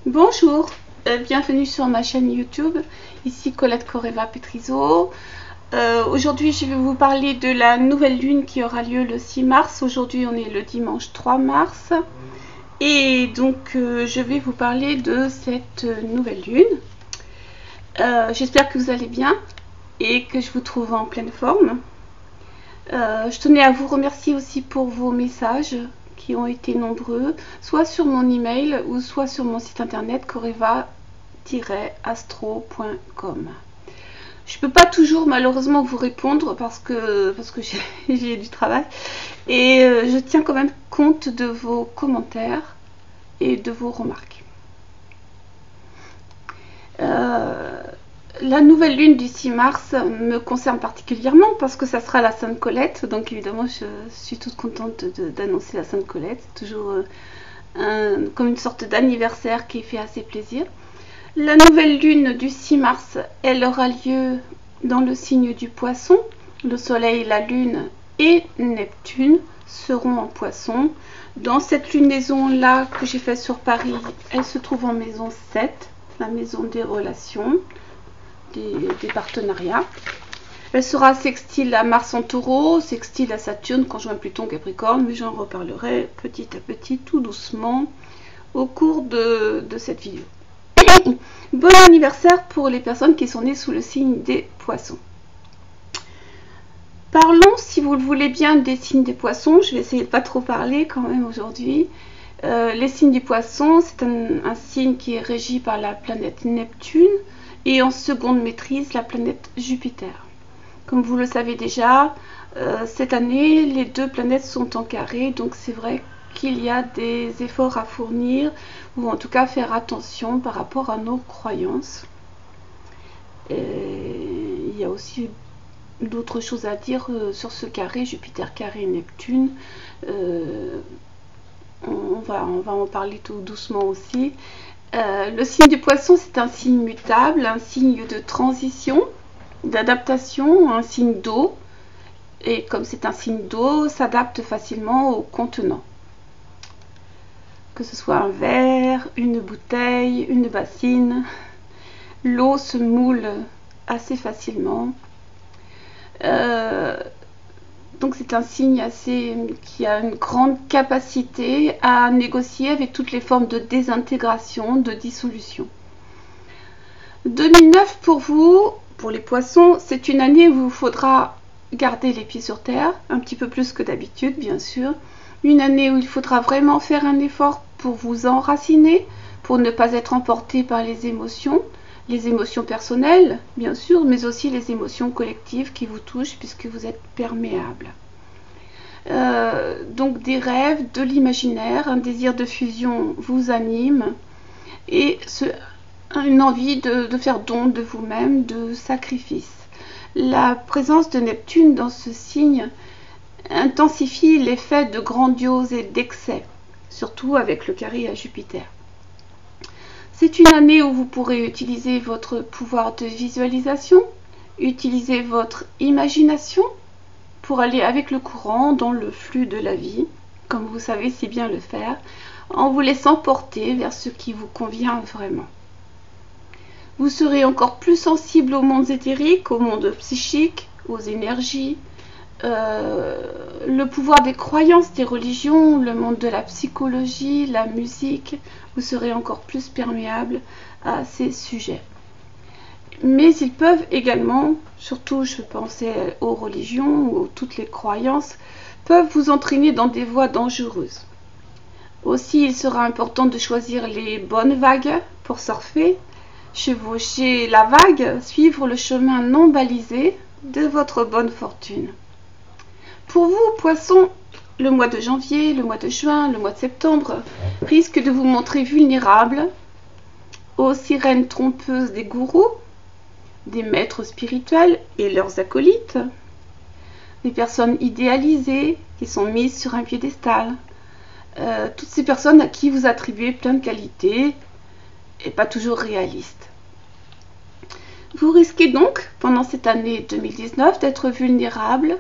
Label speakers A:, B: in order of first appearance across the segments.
A: Bonjour, bienvenue sur ma chaîne YouTube, ici Colette Correva Petrizo. Aujourd'hui je vais vous parler de la nouvelle lune qui aura lieu le 6 mars. Aujourd'hui on est le dimanche 3 mars. Et donc je vais vous parler de cette nouvelle lune. J'espère que vous allez bien et que je vous trouve en pleine forme. Je tenais à vous remercier aussi pour vos messages qui ont été nombreux, soit sur mon email ou soit sur mon site internet correva-astro.com. Je peux pas toujours malheureusement vous répondre parce que j'ai du travail et je tiens quand même compte de vos commentaires et de vos remarques. La nouvelle lune du 6 mars me concerne particulièrement parce que ça sera la Sainte Colette. Donc évidemment, je suis toute contente d'annoncer la Sainte Colette. C'est toujours comme une sorte d'anniversaire qui fait assez plaisir. La nouvelle lune du 6 mars, elle aura lieu dans le signe du Poisson. Le Soleil, la Lune et Neptune seront en Poisson. Dans cette lunaison-là que j'ai faite sur Paris, elle se trouve en maison 7, la maison des relations. Des partenariats. Elle sera sextile à Mars en Taureau, sextile à Saturne, conjoint Pluton en Capricorne, mais j'en reparlerai petit à petit, tout doucement, au cours de cette vidéo. Bon anniversaire pour les personnes qui sont nées sous le signe des Poissons. Parlons, si vous le voulez bien, des signes des Poissons. Je vais essayer de pas trop parler quand même aujourd'hui. Les signes des Poissons, c'est un signe qui est régi par la planète Neptune et en seconde maîtrise la planète Jupiter. Comme vous le savez déjà, cette année les deux planètes sont en carré, donc c'est vrai qu'il y a des efforts à fournir ou en tout cas faire attention par rapport à nos croyances. Il y a aussi d'autres choses à dire sur ce carré, Jupiter carré Neptune. On va en parler tout doucement aussi. Le signe du Poisson, c'est un signe mutable, un signe de transition, d'adaptation, un signe d'eau. Et comme c'est un signe d'eau, s'adapte facilement au contenant. Que ce soit un verre, une bouteille, une bassine, l'eau se moule assez facilement. Donc c'est un signe qui a une grande capacité à négocier avec toutes les formes de désintégration, de dissolution. 2009 pour vous, pour les Poissons, c'est une année où il vous faudra garder les pieds sur terre, un petit peu plus que d'habitude bien sûr. Une année où il faudra vraiment faire un effort pour vous enraciner, pour ne pas être emporté par les émotions personnelles, bien sûr, mais aussi les émotions collectives qui vous touchent puisque vous êtes perméable. Donc des rêves, de l'imaginaire, un désir de fusion vous anime et une envie de faire don de vous-même, de sacrifice. La présence de Neptune dans ce signe intensifie l'effet de grandiose et d'excès, surtout avec le carré à Jupiter. C'est une année où vous pourrez utiliser votre pouvoir de visualisation, utiliser votre imagination pour aller avec le courant dans le flux de la vie, comme vous savez si bien le faire, en vous laissant porter vers ce qui vous convient vraiment. Vous serez encore plus sensible aux mondes éthériques, au monde psychique, aux énergies, le pouvoir des croyances, des religions, le monde de la psychologie, la musique. Vous serez encore plus perméable à ces sujets. Mais ils peuvent également, surtout je pensais aux religions ou toutes les croyances, peuvent vous entraîner dans des voies dangereuses. Aussi, il sera important de choisir les bonnes vagues pour surfer, chevaucher la vague, suivre le chemin non balisé de votre bonne fortune. Pour vous, Poissons, le mois de janvier, le mois de juin, le mois de septembre risque de vous montrer vulnérable aux sirènes trompeuses des gourous, des maîtres spirituels et leurs acolytes, des personnes idéalisées qui sont mises sur un piédestal, toutes ces personnes à qui vous attribuez plein de qualités et pas toujours réalistes. Vous risquez donc, pendant cette année 2019, d'être vulnérable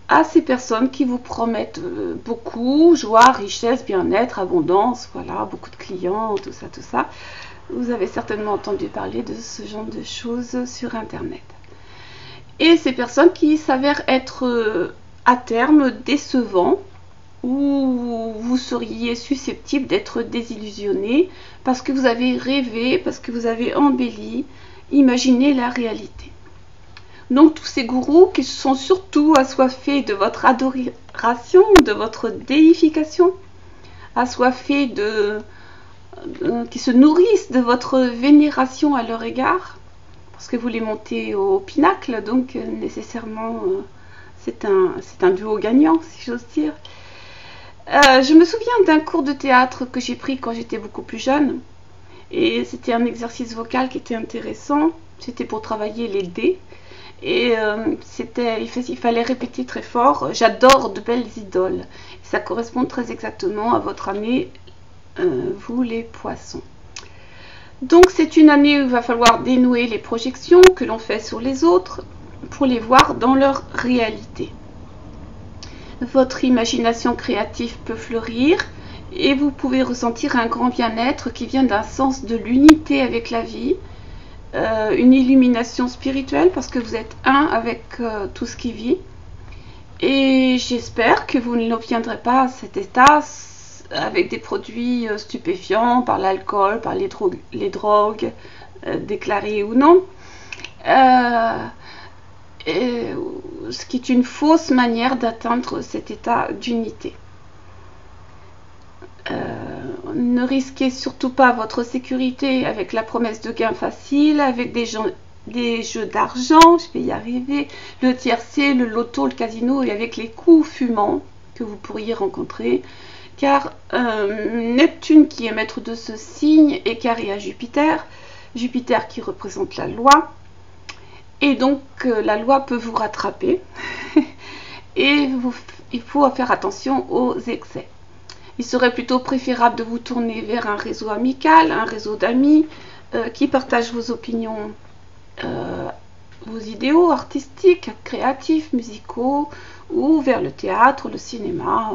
A: à ces personnes qui vous promettent beaucoup, joie, richesse, bien-être, abondance, voilà, beaucoup de clients, tout ça, tout ça. Vous avez certainement entendu parler de ce genre de choses sur Internet. Et ces personnes qui s'avèrent être à terme décevants, où vous seriez susceptible d'être désillusionné parce que vous avez rêvé, parce que vous avez embelli, imaginé la réalité. Donc tous ces gourous qui sont surtout assoiffés de votre adoration, de votre déification, assoiffés qui se nourrissent de votre vénération à leur égard, parce que vous les montez au pinacle, donc nécessairement c'est un duo gagnant, si j'ose dire. Je me souviens d'un cours de théâtre que j'ai pris quand j'étais beaucoup plus jeune, et c'était un exercice vocal qui était intéressant. C'était pour travailler les dés, et il fallait répéter très fort. J'adore de belles idoles. Ça correspond très exactement à votre année, vous les poissons. Donc c'est une année où il va falloir dénouer les projections que l'on fait sur les autres pour les voir dans leur réalité. Votre imagination créative peut fleurir et vous pouvez ressentir un grand bien-être qui vient d'un sens de l'unité avec la vie, une illumination spirituelle parce que vous êtes un avec tout ce qui vit. Et j'espère que vous n'obtiendrez pas cet état avec des produits stupéfiants, par l'alcool, par les drogues, déclarées ou non. Ce qui est une fausse manière d'atteindre cet état d'unité. Ne risquez surtout pas votre sécurité avec la promesse de gains faciles, avec des jeux d'argent, je vais y arriver, le tiercé, le loto, le casino et avec les coups fumants que vous pourriez rencontrer, car Neptune qui est maître de ce signe est carré à Jupiter, Jupiter qui représente la loi, et donc la loi peut vous rattraper et il faut faire attention aux excès. Il serait plutôt préférable de vous tourner vers un réseau amical, un réseau d'amis qui partagent vos opinions, vos idéaux artistiques, créatifs, musicaux, ou vers le théâtre, le cinéma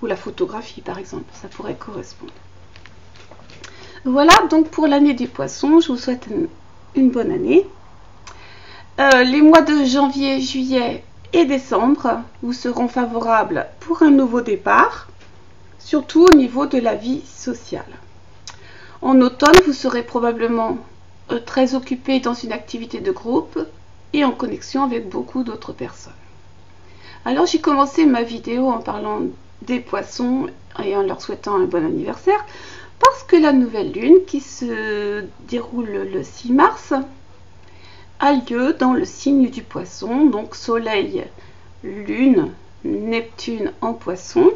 A: ou la photographie par exemple, ça pourrait correspondre. Voilà donc pour l'année des poissons, je vous souhaite une bonne année. Les mois de janvier, juillet et décembre vous seront favorables pour un nouveau départ, surtout au niveau de la vie sociale. En automne, vous serez probablement très occupé dans une activité de groupe et en connexion avec beaucoup d'autres personnes. Alors j'ai commencé ma vidéo en parlant des poissons et en leur souhaitant un bon anniversaire parce que la nouvelle lune qui se déroule le 6 mars a lieu dans le signe du poisson, donc soleil, lune, Neptune en poisson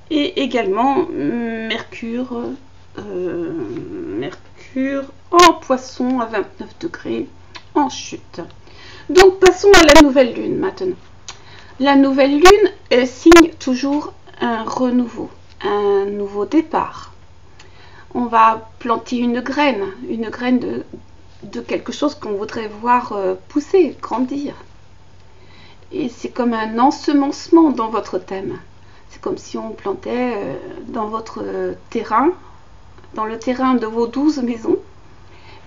A: et également Mercure en poisson à 29 degrés en chute. Donc passons à la nouvelle lune maintenant. La nouvelle lune signe toujours un renouveau, un nouveau départ. On va planter une graine de quelque chose qu'on voudrait voir pousser, grandir. Et c'est comme un ensemencement dans votre thème. C'est comme si on plantait dans votre terrain, dans le terrain de vos 12 maisons,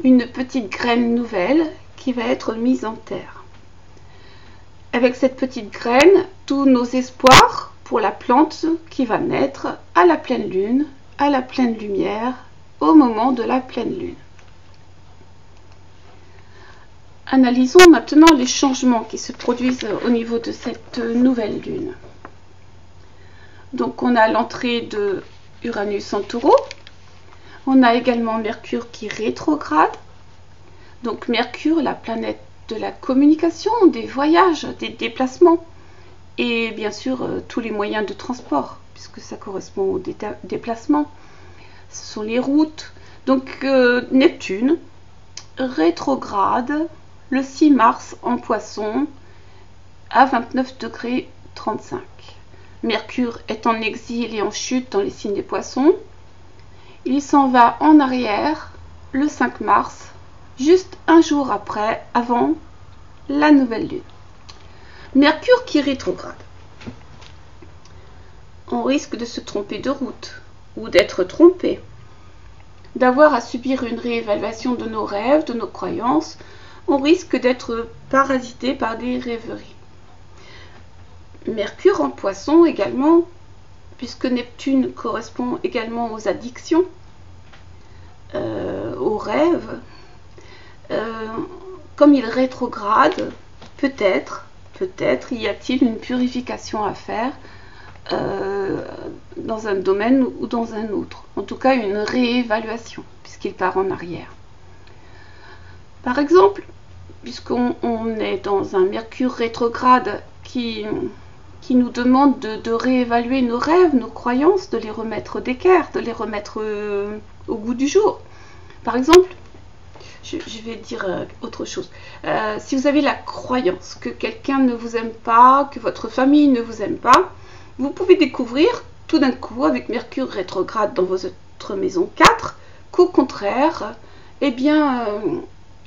A: une petite graine nouvelle qui va être mise en terre. Avec cette petite graine, tous nos espoirs pour la plante qui va naître à la pleine lune, à la pleine lumière, au moment de la pleine lune. Analysons maintenant les changements qui se produisent au niveau de cette nouvelle lune. Donc on a l'entrée de Uranus en Taureau. On a également Mercure qui rétrograde. Donc Mercure, la planète de la communication, des voyages, des déplacements et bien sûr tous les moyens de transport puisque ça correspond au déplacement. Ce sont les routes. Donc Neptune rétrograde le 6 mars en Poisson à 29 degrés 35. Mercure est en exil et en chute dans les signes des Poissons. Il s'en va en arrière le 5 mars, juste un jour après, avant la nouvelle lune. Mercure qui rétrograde. On risque de se tromper de route ou d'être trompé, d'avoir à subir une réévaluation de nos rêves, de nos croyances. On risque d'être parasité par des rêveries. Mercure en Poisson également, puisque Neptune correspond également aux addictions, aux rêves. Comme il rétrograde, peut-être y a-t-il une purification à faire dans un domaine ou dans un autre. En tout cas, une réévaluation, puisqu'il part en arrière. Par exemple, puisqu'on est dans un Mercure rétrograde qui nous demande de réévaluer nos rêves, nos croyances, de les remettre d'équerre, de les remettre au goût du jour. Par exemple, je vais dire autre chose. Si vous avez la croyance que quelqu'un ne vous aime pas, que votre famille ne vous aime pas, vous pouvez découvrir tout d'un coup, avec Mercure rétrograde dans votre maison 4, qu'au contraire, eh bien,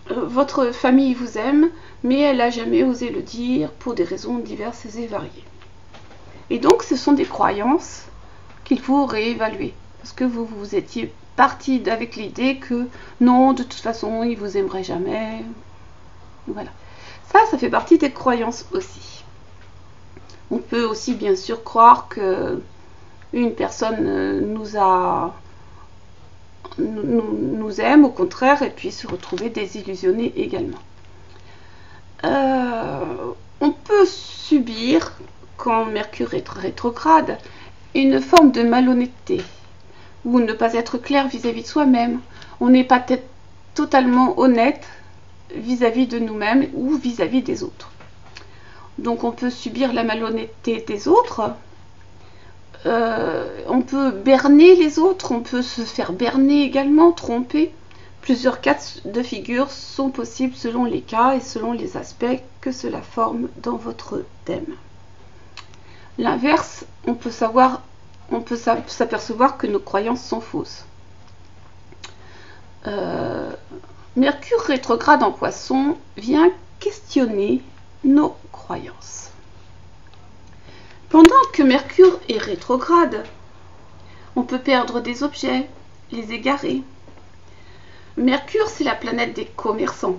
A: votre famille vous aime, mais elle n'a jamais osé le dire pour des raisons diverses et variées. Et donc, ce sont des croyances qu'il faut réévaluer, parce que vous étiez parti avec l'idée que non, de toute façon, il vous aimerait jamais. Voilà. Ça fait partie des croyances aussi. On peut aussi bien sûr croire que une personne nous aime au contraire et puis se retrouver désillusionné également. On peut subir, quand Mercure est rétrograde, une forme de malhonnêteté ou ne pas être clair vis-à-vis de soi-même. On n'est pas totalement honnête vis-à-vis de nous-mêmes ou vis-à-vis des autres. Donc on peut subir la malhonnêteté des autres, on peut berner les autres, on peut se faire berner également, tromper. Plusieurs cas de figure sont possibles selon les cas et selon les aspects que cela forme dans votre thème. L'inverse, on peut s'apercevoir que nos croyances sont fausses. Mercure rétrograde en Poisson vient questionner nos croyances. Pendant que Mercure est rétrograde, on peut perdre des objets, les égarer. Mercure, c'est la planète des commerçants,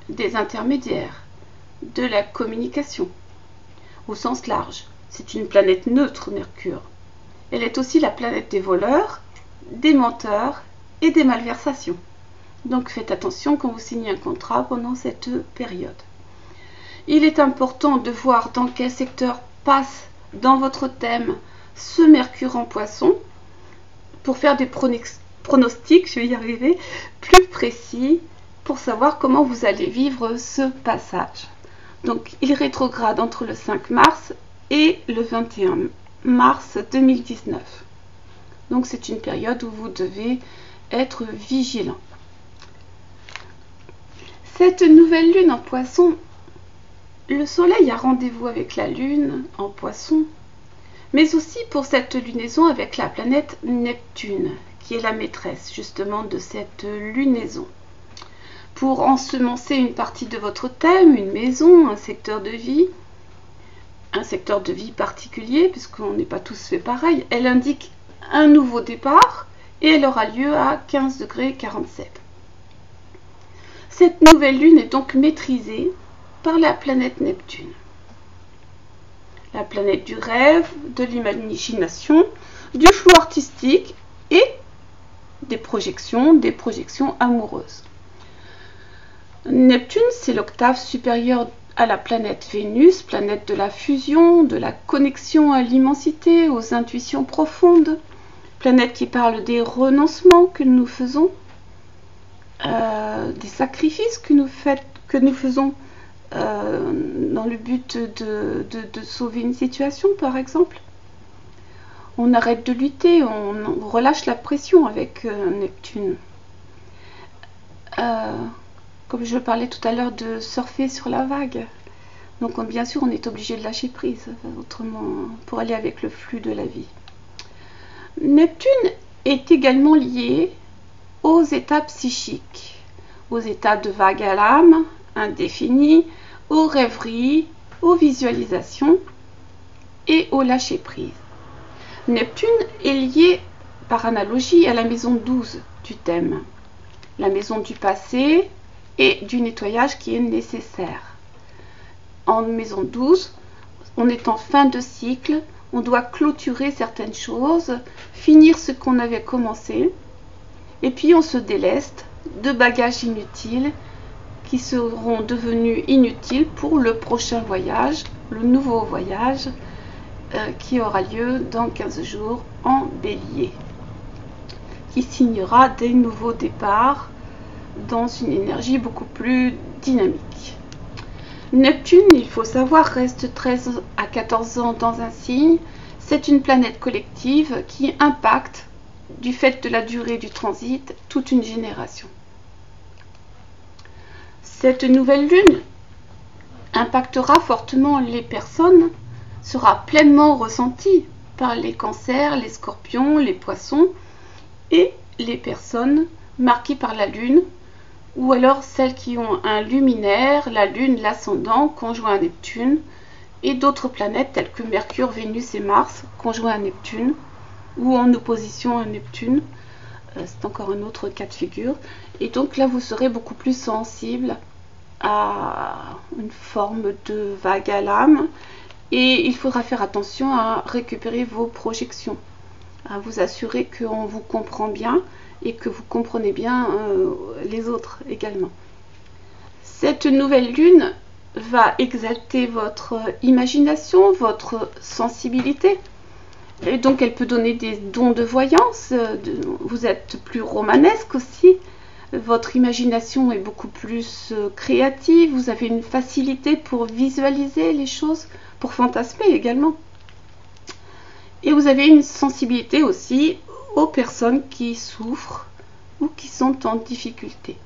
A: des intermédiaires, de la communication, au sens large. C'est une planète neutre, Mercure. Elle est aussi la planète des voleurs, des menteurs et des malversations. Donc faites attention quand vous signez un contrat pendant cette période. Il est important de voir dans quel secteur passe dans votre thème ce Mercure en Poisson pour faire des pronostics, je vais y arriver, plus précis pour savoir comment vous allez vivre ce passage. Donc il rétrograde entre le 5 mars et le 21 mars 2019. Donc c'est une période où vous devez être vigilant. Cette nouvelle lune en Poisson, le soleil a rendez-vous avec la lune en Poisson, mais aussi pour cette lunaison avec la planète Neptune, qui est la maîtresse justement de cette lunaison. Pour ensemencer une partie de votre thème, une maison, un secteur de vie particulier, puisqu'on n'est pas tous fait pareil, elle indique un nouveau départ et elle aura lieu à 15 degrés 47. Cette nouvelle lune est donc maîtrisée par la planète Neptune. La planète du rêve, de l'imagination, du flou artistique et des projections amoureuses. Neptune, c'est l'octave supérieure à la planète Vénus, planète de la fusion, de la connexion à l'immensité, aux intuitions profondes, planète qui parle des renoncements que nous faisons, des sacrifices que nous faisons dans le but de sauver une situation, par exemple. On arrête de lutter, on relâche la pression avec Neptune. Comme je parlais tout à l'heure de surfer sur la vague. Donc bien sûr, on est obligé de lâcher prise, autrement, pour aller avec le flux de la vie. Neptune est également lié aux états psychiques, aux états de vague à l'âme, indéfinis, aux rêveries aux visualisations et au lâcher-prise. Neptune est lié par analogie à la maison 12 du thème, la maison du passé et du nettoyage qui est nécessaire. En maison 12, on est en fin de cycle, on doit clôturer certaines choses, finir ce qu'on avait commencé, et puis on se déleste de bagages inutiles qui seront devenus inutiles pour le prochain voyage, le nouveau voyage qui aura lieu dans 15 jours en Bélier, qui signera des nouveaux départs dans une énergie beaucoup plus dynamique. Neptune, il faut savoir, reste 13 à 14 ans dans un signe. C'est une planète collective qui impacte, du fait de la durée du transit, toute une génération. Cette nouvelle lune impactera fortement les personnes, sera pleinement ressentie par les cancers, les scorpions, les poissons et les personnes marquées par la lune, ou alors celles qui ont un luminaire, la lune, l'ascendant, conjoint à Neptune, et d'autres planètes telles que Mercure, Vénus et Mars, conjoints à Neptune, ou en opposition à Neptune. C'est encore un autre cas de figure. Et donc là, vous serez beaucoup plus sensible à une forme de vague à l'âme, et il faudra faire attention à récupérer vos projections, à vous assurer qu'on vous comprend bien et que vous comprenez bien les autres également. Cette nouvelle lune va exalter votre imagination, votre sensibilité, et donc elle peut donner des dons de voyance. Vous êtes plus romanesque aussi, votre imagination est beaucoup plus créative, vous avez une facilité pour visualiser les choses, pour fantasmer également. Et vous avez une sensibilité aussi aux personnes qui souffrent ou qui sont en difficulté.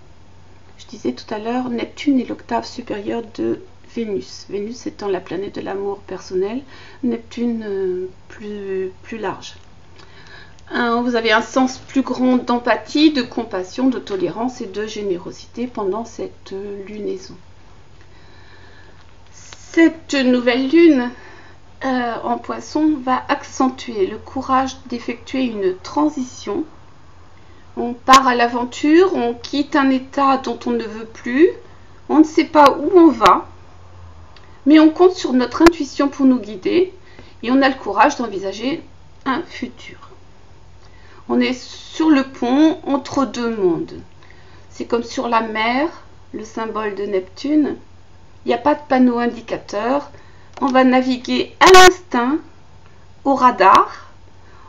A: Je disais tout à l'heure, Neptune est l'octave supérieure de Vénus. Vénus étant la planète de l'amour personnel, Neptune plus large. Vous avez un sens plus grand d'empathie, de compassion, de tolérance et de générosité pendant cette lunaison. Cette nouvelle lune en Poisson va accentuer le courage d'effectuer une transition. On part à l'aventure, on quitte un état dont on ne veut plus, on ne sait pas où on va, mais on compte sur notre intuition pour nous guider et on a le courage d'envisager un futur. On est sur le pont entre deux mondes. C'est comme sur la mer, le symbole de Neptune. Il n'y a pas de panneau indicateur. On va naviguer à l'instinct, au radar.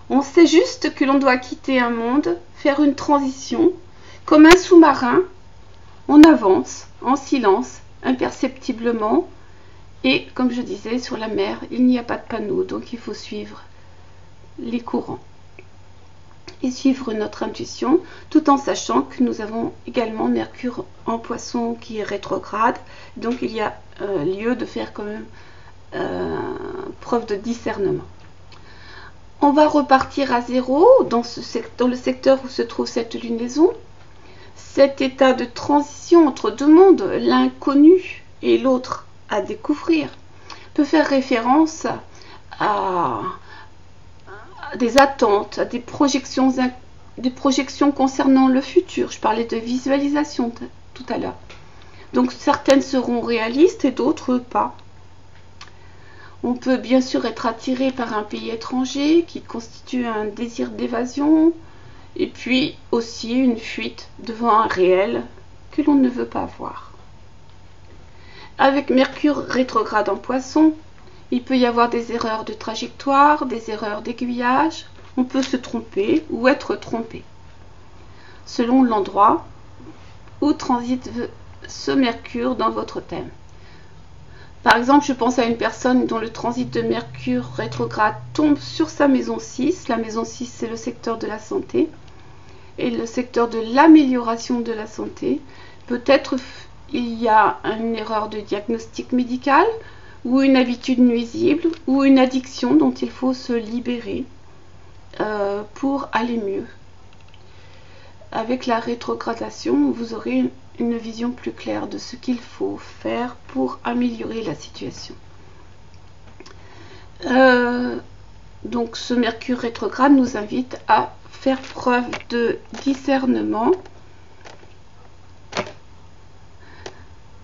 A: On sait juste que l'on doit quitter un monde, faire une transition. Comme un sous-marin, on avance en silence, imperceptiblement. Et comme je disais, sur la mer, il n'y a pas de panneau, donc il faut suivre les courants et suivre notre intuition, tout en sachant que nous avons également Mercure en Poisson qui est rétrograde, donc il y a lieu de faire quand même preuve de discernement. On va repartir à zéro dans le secteur où se trouve cette lunaison. Cet état de transition entre deux mondes, l'inconnu et l'autre à découvrir, peut faire référence à des attentes, à des projections concernant le futur. Je parlais de visualisation tout à l'heure. Donc certaines seront réalistes et d'autres pas. On peut bien sûr être attiré par un pays étranger qui constitue un désir d'évasion et puis aussi une fuite devant un réel que l'on ne veut pas voir. Avec Mercure rétrograde en Poisson, il peut y avoir des erreurs de trajectoire, des erreurs d'aiguillage. On peut se tromper ou être trompé, selon l'endroit où transite ce Mercure dans votre thème. Par exemple, je pense à une personne dont le transit de Mercure rétrograde tombe sur sa maison 6. La maison 6, c'est le secteur de la santé et le secteur de l'amélioration de la santé. Peut-être il y a une erreur de diagnostic médical, ou une habitude nuisible, ou une addiction dont il faut se libérer pour aller mieux. Avec la rétrogradation, vous aurez une vision plus claire de ce qu'il faut faire pour améliorer la situation. Donc ce Mercure rétrograde nous invite à faire preuve de discernement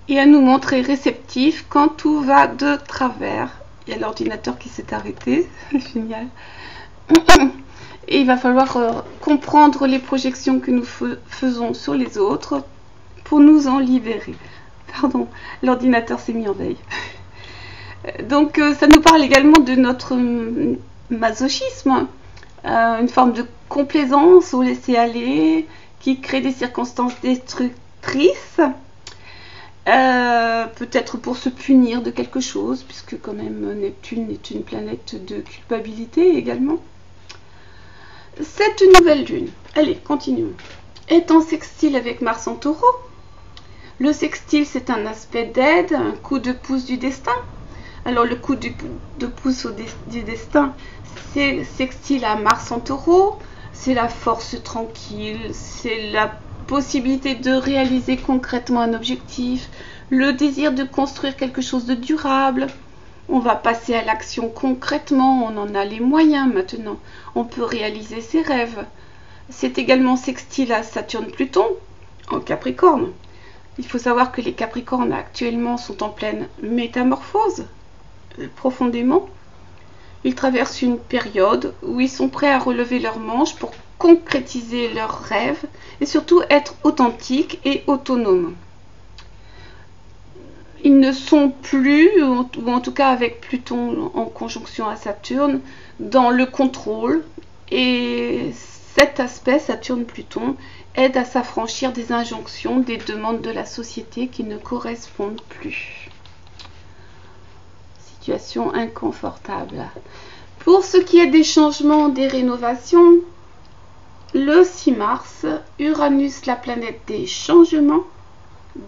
A: et à nous montrer réceptifs quand tout va de travers. Il y a l'ordinateur qui s'est arrêté, génial. Et il va falloir comprendre les projections que nous faisons sur les autres pour nous en libérer. Pardon, l'ordinateur s'est mis en veille. Donc ça nous parle également de notre masochisme, une forme de complaisance au laisser-aller qui crée des circonstances destructrices, peut-être pour se punir de quelque chose, puisque quand même Neptune est une planète de culpabilité également. Cette nouvelle lune, allez, continuons, est en sextile avec Mars en Taureau. Le sextile, c'est un aspect d'aide, un coup de pouce du destin. Alors le coup de pouce du destin, c'est sextile à Mars en Taureau, c'est la force tranquille, c'est la possibilité de réaliser concrètement un objectif, le désir de construire quelque chose de durable. On va passer à l'action concrètement, on en a les moyens maintenant, on peut réaliser ses rêves. C'est également sextile à Saturne-Pluton en Capricorne. Il faut savoir que les Capricornes actuellement sont en pleine métamorphose, profondément. Ils traversent une période où ils sont prêts à relever leurs manches pour concrétiser leurs rêves et surtout être authentiques et autonomes. Ils ne sont plus, ou en tout cas avec Pluton en conjonction à Saturne, dans le contrôle, et cet aspect Saturne-Pluton aide à s'affranchir des injonctions, des demandes de la société qui ne correspondent plus. Situation inconfortable. Pour ce qui est des changements, des rénovations, le 6 mars, Uranus, la planète des changements,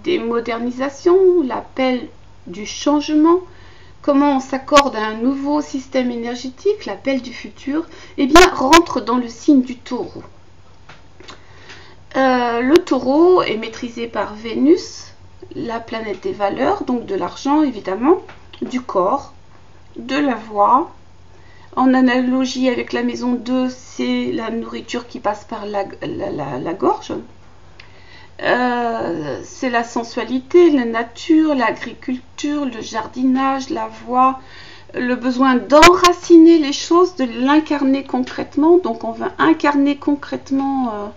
A: des modernisations, l'appel du changement, comment on s'accorde à un nouveau système énergétique, l'appel du futur, eh bien, rentre dans le signe du Taureau. Le Taureau est maîtrisé par Vénus, la planète des valeurs, donc de l'argent évidemment, du corps, de la voix. En analogie avec la maison 2, c'est la nourriture qui passe par la gorge. C'est la sensualité, la nature, l'agriculture, le jardinage, la voix, le besoin d'enraciner les choses, de l'incarner concrètement. Donc on va incarner concrètement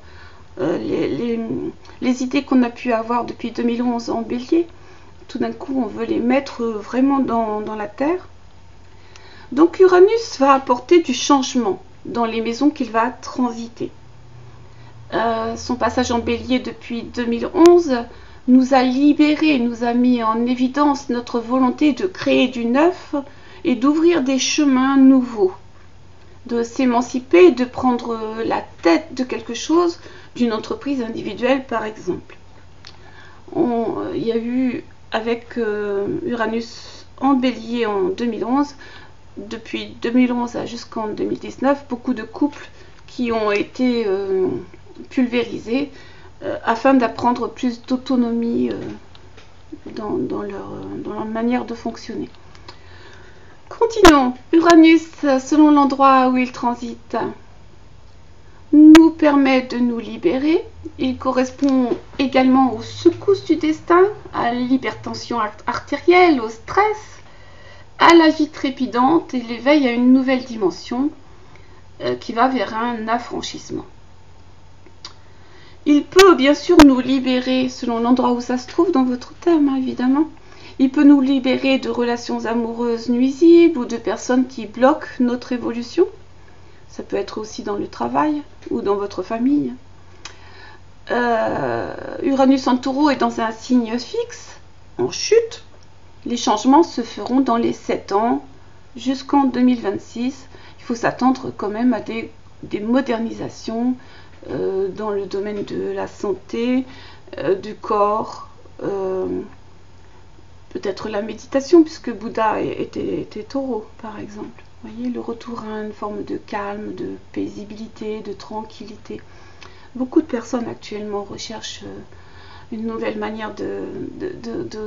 A: les idées qu'on a pu avoir depuis 2011 en Bélier. Tout d'un coup, on veut les mettre vraiment dans la terre. Donc Uranus va apporter du changement dans les maisons qu'il va transiter. Son passage en Bélier depuis 2011 nous a libérés, nous a mis en évidence notre volonté de créer du neuf et d'ouvrir des chemins nouveaux, de s'émanciper, de prendre la tête de quelque chose, d'une entreprise individuelle par exemple. Il y a eu avec Uranus en Bélier en 2011, depuis 2011 jusqu'en 2019, beaucoup de couples qui ont été pulvérisés afin d'apprendre plus d'autonomie dans leur manière de fonctionner. Continuons. Uranus, selon l'endroit où il transite, nous permet de nous libérer. Il correspond également aux secousses du destin, à l'hypertension artérielle, au stress, à la vie trépidante et l'éveil à une nouvelle dimension qui va vers un affranchissement. Il peut bien sûr nous libérer, selon l'endroit où ça se trouve dans votre thème, évidemment. Il peut nous libérer de relations amoureuses nuisibles ou de personnes qui bloquent notre évolution. Ça peut être aussi dans le travail ou dans votre famille. Uranus en Taureau est dans un signe fixe, en chute. Les changements se feront dans les 7 ans jusqu'en 2026. Il faut s'attendre quand même à des modernisations dans le domaine de la santé, du corps, peut-être la méditation, puisque Bouddha était taureau, par exemple. Vous voyez, le retour à une forme de calme, de paisibilité, de tranquillité. Beaucoup de personnes actuellement recherchent une nouvelle manière de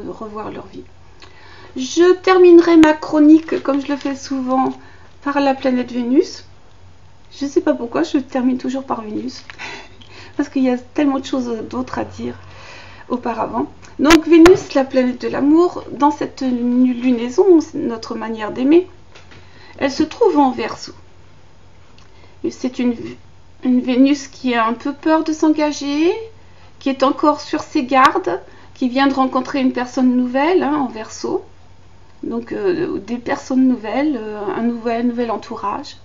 A: revoir leur vie. Je terminerai ma chronique, comme je le fais souvent, par la planète Vénus. Je ne sais pas pourquoi, je termine toujours par Vénus. Parce qu'il y a tellement de choses d'autres à dire auparavant. Donc Vénus, la planète de l'amour, dans cette lunaison, notre manière d'aimer, elle se trouve en Verseau. C'est une Vénus qui a un peu peur de s'engager, qui est encore sur ses gardes, qui vient de rencontrer une personne nouvelle en Verseau. Donc des personnes nouvelles, un nouvel entourage.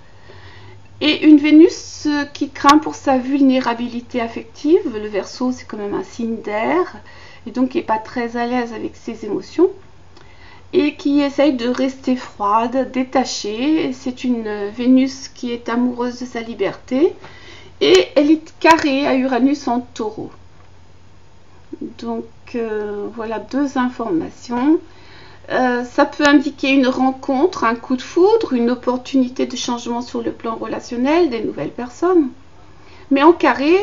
A: Et une Vénus qui craint pour sa vulnérabilité affective. Le Verseau, c'est quand même un signe d'air, et donc qui n'est pas très à l'aise avec ses émotions, et qui essaye de rester froide, détachée. C'est une Vénus qui est amoureuse de sa liberté, et elle est carrée à Uranus en Taureau. Donc voilà 2 informations. Ça peut indiquer une rencontre, un coup de foudre, une opportunité de changement sur le plan relationnel, des nouvelles personnes. Mais en carré,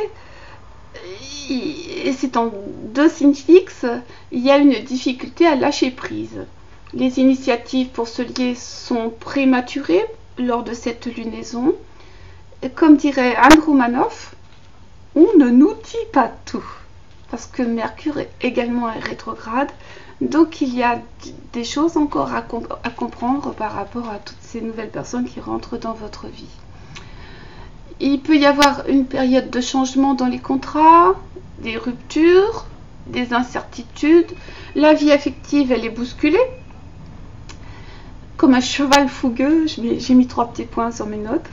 A: et c'est en 2 signes fixes, il y a une difficulté à lâcher prise. Les initiatives pour se lier sont prématurées lors de cette lunaison. Comme dirait Anne Romanoff, on ne nous dit pas tout. Parce que Mercure également est rétrograde. Donc il y a des choses encore à comprendre par rapport à toutes ces nouvelles personnes qui rentrent dans votre vie. Il peut y avoir une période de changement dans les contrats, des ruptures, des incertitudes. La vie affective, elle est bousculée. Comme un cheval fougueux, j'ai mis 3 petits points sur mes notes.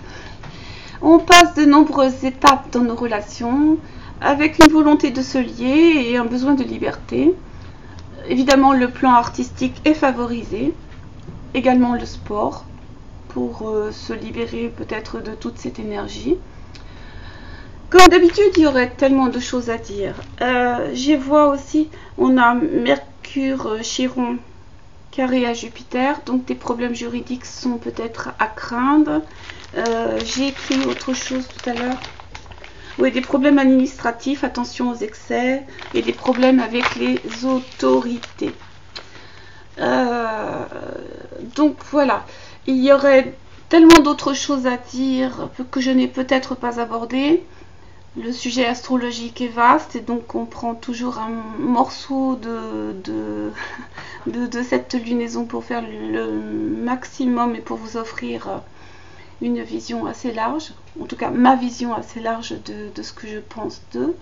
A: On passe de nombreuses étapes dans nos relations, avec une volonté de se lier et un besoin de liberté. Évidemment, le plan artistique est favorisé, également le sport, pour se libérer peut-être de toute cette énergie. Comme d'habitude, il y aurait tellement de choses à dire. J'y vois aussi, on a Mercure Chiron carré à Jupiter, donc des problèmes juridiques sont peut-être à craindre. J'ai écrit autre chose tout à l'heure. Oui, des problèmes administratifs, attention aux excès, et des problèmes avec les autorités. Donc voilà, il y aurait tellement d'autres choses à dire que je n'ai peut-être pas abordées. Le sujet astrologique est vaste et donc on prend toujours un morceau de cette lunaison pour faire le maximum et pour vous offrir une vision assez large, en tout cas ma vision assez large de ce que je pense d'eux.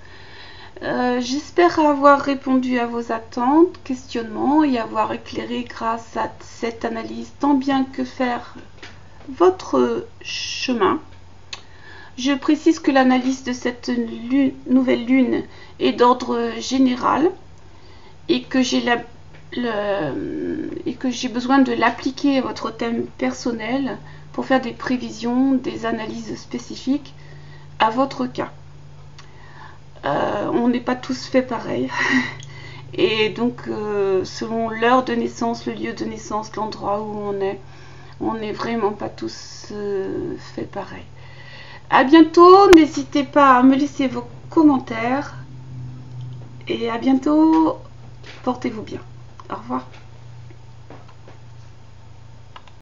A: J'espère avoir répondu à vos attentes, questionnements et avoir éclairé grâce à cette analyse tant bien que faire votre chemin. Je précise que l'analyse de cette nouvelle lune est d'ordre général et que j'ai besoin de l'appliquer à votre thème personnel pour faire des prévisions, des analyses spécifiques à votre cas. On n'est pas tous faits pareil. Et donc, selon l'heure de naissance, le lieu de naissance, l'endroit où on n'est vraiment pas tous faits pareil. À bientôt, n'hésitez pas à me laisser vos commentaires. Et à bientôt, portez-vous bien. Au revoir.